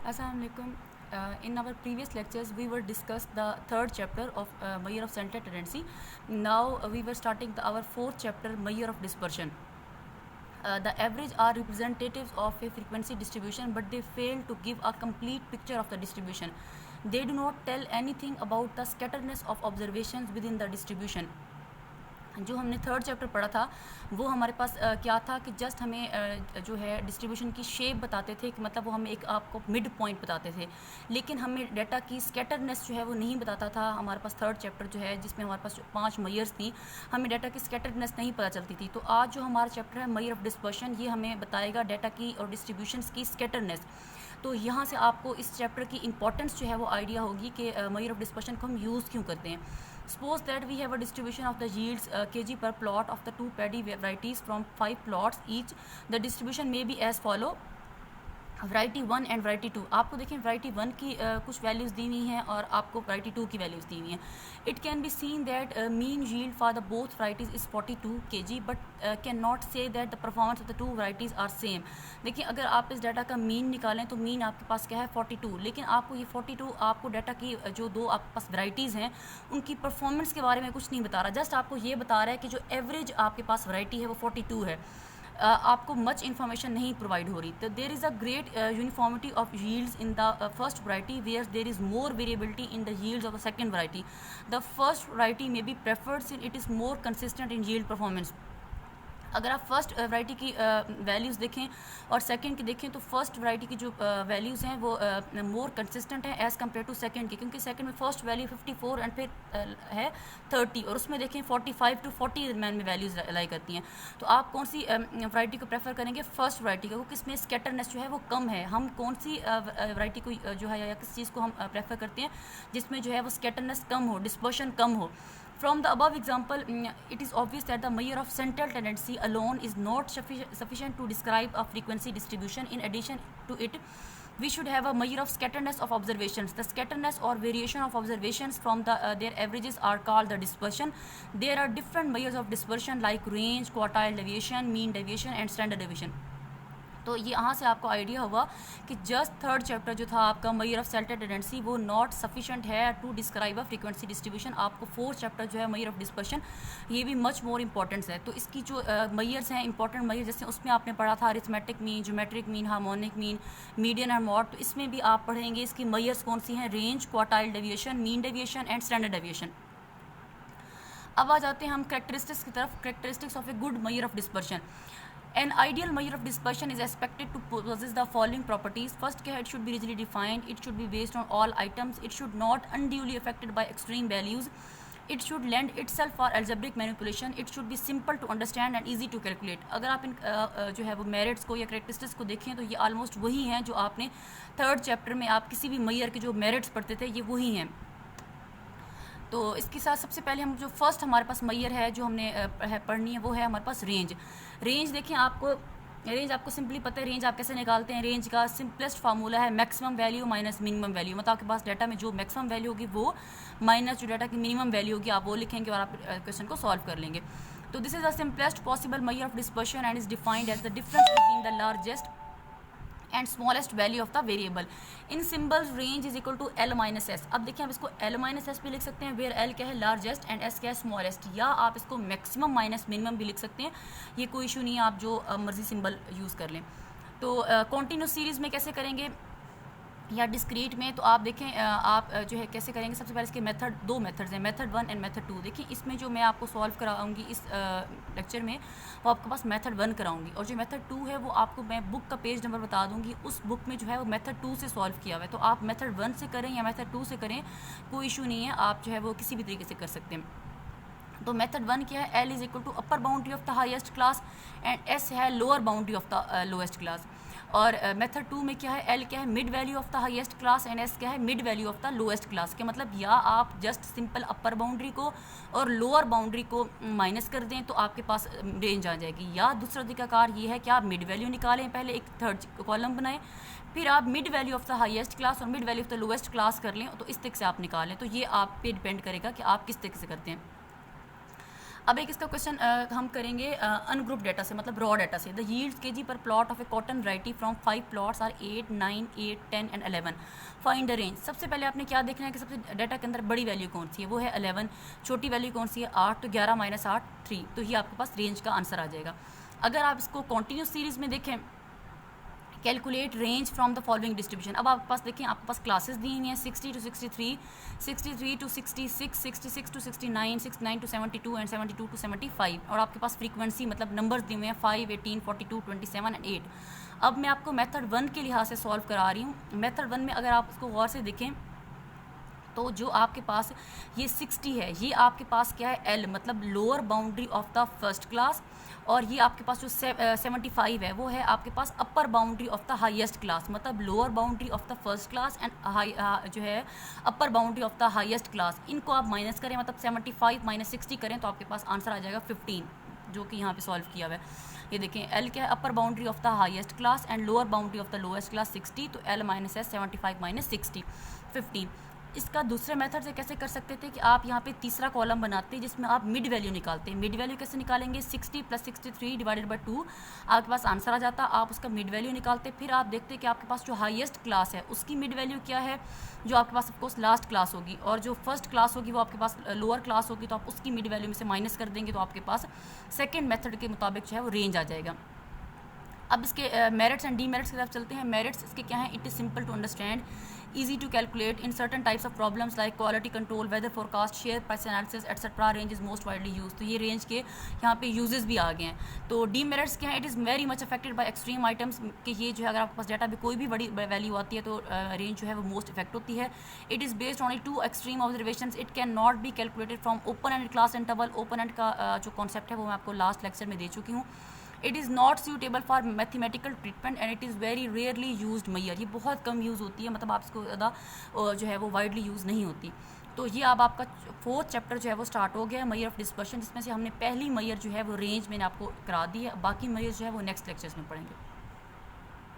Assalamualaikum. In our previous lectures, we were discussed the third chapter of measure of central tendency. Now we were starting our fourth chapter, measure of dispersion. The average are representatives of a frequency distribution, but they fail to give a complete picture of the distribution. They do not tell anything about the scatteredness of observations within the distribution. जो हमने third chapter पढ़ा था वो हमारे पास क्या था कि just हमें जो है डिस्ट्रीब्यूशन की शेप बताते थे कि मतलब वो हमें एक आपको मिड पॉइंट बताते थे, लेकिन हमें डाटा की स्कैटरनेस जो है वो नहीं बताता था। हमारे पास थर्ड चैप्टर जो है जिसमें हमारे पास 5 मेजर्स थी, हमें डाटा की स्कैटरनेस नहीं पता चलती थी। तो आज जो हमारा चैप्टर है मेजर ऑफ डिस्पर्शन, ये हमें बताएगा डाटा की और डिस्ट्रीब्यूशन की स्कैटरनेस। तो यहाँ से आपको इस चैप्टर की इंपॉर्टेंस जो है वो आइडिया होगी कि मेजर ऑफ डिस्पर्शन को हम यूज़ क्यों करते हैं। Suppose that we have a distribution of the yields kg per plot of the two paddy varieties from 5 plots each. The distribution may be as follow. Variety 1 and variety 2, आपको देखें variety 1 की कुछ values दी हुई हैं और आपको variety 2 की वैल्यूज़ दी हुई हैं। It can be seen that mean yield for the both varieties is 42 kg, but can not say that the performance of the two varieties are same. देखिए अगर आप इस डाटा का मीन निकालें तो मीन आपके पास क्या है 42, लेकिन आपको ये 42 आपको डाटा की जो दो आपके पास वैरायटीज़ हैं उनकी परफॉर्मेंस के बारे में कुछ नहीं बता रहा, जस्ट आपको ये बता रहा है कि जो एवरेज आपके पास वैरायटी है वो 42 है। आपको मच इन्फॉर्मेशन नहीं प्रोवाइड हो रही। तो there is a great uniformity of yields in the first variety where there is more variability in the yields of the second variety. The first variety may be preferred since it is more consistent in yield performance. अगर आप first variety की values देखें और second की देखें तो first variety की जो वैल्यूज़ हैं वो मोर कंसिस्टेंट हैं एज़ कम्पेयर टू सेकंड की, क्योंकि सेकंड में फर्स्ट वैल्यू 54 एंड फिर है 30 और उसमें देखें 45 टू 40 दरम्यान में वैल्यूज़ लाई करती हैं। तो आप कौन सी वैरायटी को प्रेफर करेंगे? फर्स्ट वैरायटी को, क्योंकि इसमें स्कैटरनेस जो है वो कम है। हम कौन सी वैरायटी को जो है या किस चीज़ को हम प्रेफर करते हैं जिसमें जो है वो स्कैटरनेस कम हो, डिस्पर्शन कम हो। From the above example, it is obvious that the measure of central tendency alone is not sufficient to describe a frequency distribution. In addition to it, we should have a measure of scatteredness of observations. The scatteredness or variation of observations from their averages are called the dispersion. There are different measures of dispersion like range, quartile deviation, mean deviation and standard deviation. तो ये यहाँ से आपको idea हुआ कि just third chapter जो था आपका मेजर ऑफ सेंट्रल टेंडेंसी वो नॉट सफिशेंट है to describe a frequency distribution. आपको फोर्थ चैप्टर जो है मेजर ऑफ डिस्पर्शन ये भी मच मोर इंपॉर्टेंस है। तो इसकी जो मेजर्स हैं इंपॉर्टेंट मेजर, जैसे उसमें आपने पढ़ा था arithmetic mean, geometric mean, harmonic mean, median and mod, तो इसमें भी आप पढ़ेंगे इसकी मेजर्स कौन सी हैं, range, quartile deviation, mean deviation and standard deviation. अब आ जाते हैं हम करेक्टरिस्टिक्स की तरफ। Characteristics of a good major of dispersion. An ideal measure of dispersion is expected to possess the following properties. First, it should be rigidly defined. It should be based on all items. It should not unduly affected by extreme values. It should lend itself for algebraic manipulation. It should be simple to understand and easy to calculate. अगर आप इन जो है वो merits को या characteristics को देखें तो ये ऑलमोस्ट वही हैं जो आपने थर्ड चैप्टर में आप किसी भी मेजर के जो मेरिट्स पढ़ते थे, ये वही हैं। तो इसके साथ सबसे पहले हम जो फर्स्ट हमारे पास मेजर है जो हमने पढ़नी है वो है हमारे पास रेंज। रेंज देखें, आपको सिंपली पता है रेंज आप कैसे निकालते हैं। रेंज का सिंपलेस्ट फार्मूला है maximum value minus minimum value. मतलब आपके पास डाटा में जो मैक्सिमम वैल्यू होगी वो माइनस जो डाटा की मिनिमम वैल्यू होगी आप वो लिखेंगे और आप क्वेश्चन को सॉल्व कर लेंगे। तो this is the simplest possible measure of dispersion and is defined as the difference between the largest and smallest value of the variable. In symbols range is equal to L minus S. अब देखिए आप इसको L minus S भी लिख सकते हैं, where L क्या है लार्जेस्ट एंड एस क्या है स्मॉलेस्ट, या आप इसको मैक्सिमम माइनस मिनिमम भी लिख सकते हैं। ये कोई इशू नहीं है, आप जो मर्जी सिंबल यूज़ कर लें। तो कॉन्टीन्यूस सीरीज़ में कैसे करेंगे या डिस्क्रीट में, तो आप देखें आप जो है कैसे करेंगे। सबसे पहले इसके मेथड, दो मेथड्स हैं, मेथड 1 एंड मेथड 2। देखिए इसमें जो मैं आपको सॉल्व कराऊंगी इस लेक्चर में वो आपके पास मेथड 1 कराऊंगी, और जो मेथड 2 है वो आपको मैं बुक का पेज नंबर बता दूंगी, उस बुक में जो है वो मेथड 2 से सॉल्व किया हुआ है। तो आप मेथड 1 से करें या मेथड 2 से करें कोई इशू नहीं है, आप जो है वो किसी भी तरीके से कर सकते हैं। तो मेथड 1 क्या है, L is equal to upper boundary of the highest class and S है lower boundary of the lowest class. और मेथड 2 में क्या है, एल क्या है mid value of the highest class and S क्या है mid value of the lowest class. के मतलब या आप जस्ट सिंपल अपर बाउंड्री को और लोअर बाउंड्री को माइनस कर दें तो आपके पास रेंज आ जाएगी, या दूसरा तरीकाकार ये है कि आप मिड वैल्यू निकालें, पहले एक थर्ड कॉलम बनाएं, फिर आप mid value of the highest class और mid value of the lowest class कर लें, तो इस तरीके से आप निकालें। तो ये आप पे डिपेंड करेगा कि आप किस तरीके से करते हैं। अब एक इसका क्वेश्चन हम करेंगे अनग्रुप डेटा से, मतलब रॉ डेटा से। द यील्ड्स केजी पर plot of a cotton variety from 5 plots are 8, 9, 8, 10 and 11। Find the range. सबसे पहले आपने क्या देखना है कि सबसे डेटा के अंदर बड़ी वैल्यू कौन सी है, वो है 11। छोटी वैल्यू कौन सी है, 8, तो 11 माइनस 8 3, तो ये आपके पास रेंज का आंसर आ जाएगा। अगर आप इसको कॉन्टीन्यूस सीरीज में देखें, calculate range from the following distribution. अब आपके पास देखें, आपके पास क्लासेस दी हुई हैं 60 to 63, 63 to 66, 66 to 69, 69 to 72 and 72 to 75। और आपके पास फ्रीक्वेंसी मतलब नंबर्स दिए हुए हैं 5, 18, 42, 27 एंड 8। अब मैं आपको मेथड 1 के लिहाज से सॉल्व करा रही हूँ। मेथड 1 में अगर आप उसको गौर से देखें तो जो आपके पास ये 60 है, ये आपके पास क्या है, एल मतलब lower boundary of the first class, और ये आपके पास जो 75 है वो है आपके पास upper boundary of the highest class, मतलब lower boundary of the first class and जो है upper boundary of the highest class. इनको आप माइनस करें, मतलब 75 माइनस 60 करें तो आपके पास आंसर आ जाएगा 15, जो कि यहाँ पे सॉल्व किया हुआ है। ये देखें, एल क्या है, upper boundary of the highest class and lower boundary of the lowest class 60, तो एल माइनस है 75 माइनस 60 15। इसका दूसरे मेथड से कैसे कर सकते थे कि आप यहाँ पे तीसरा कॉलम बनाते हैं जिसमें आप मिड वैल्यू निकालते हैं। मिड वैल्यू कैसे निकालेंगे, 60 + 63 डिवाइडेड बाय 2, आपके पास आंसर आ जाता। आप उसका मिड वैल्यू निकालते, फिर आप देखते कि आपके पास जो हाईएस्ट क्लास है उसकी मिड वैल्यू क्या है, जो आपके पास ऑफकोर्स लास्ट क्लास होगी, और जो फर्स्ट क्लास होगी वो आपके पास लोअर क्लास होगी, तो आप उसकी मिड वैल्यू में से माइनस कर देंगे, तो आपके पास सेकेंड मेथड के मुताबिक जो है वो रेंज आ जाएगा। अब इसके मेरिट्स एंड डीमेरिट्स की तरफ चलते हैं। मेरिट्स इसके क्या हैं, it is simple to understand, easy to calculate in certain types of problems like quality control, weather forecast, share price analysis etc. range is most widely used। तो ये range के यहाँ पे यूजेस भी आ गए हैं। तो डीमेरिट्स क्या है, it is very much affected by extreme items, कि ये जो है अगर आपके पास डाटा में कोई भी बड़ी वैल्यू आती है तो रेंज जो है वो मोस्ट इफेक्ट होती है। It is based on 2 extreme observations, it can not be calculated from open and class interval. Open and का जो कॉन्सेप्ट है वो मैं आपको लास्ट लेक्चर में दे चुकी हूँ। It is not suitable for mathematical treatment and it is very rarely used mayor. ये बहुत कम यूज़ होती है, मतलब आप इसको ज़्यादा जो है वो वाइडली यूज़ नहीं होती। तो ये अब आपका 4th चैप्टर जो है वो स्टार्ट हो गया है, मैयर ऑफ डिस्पर्शन, जिसमें से हमने पहली मैयर जो है वो रेंज मैंने आपको करा दी है। बाकी मैयर जो है वो नेक्स्ट लेक्चर्स में पढ़ेंगे।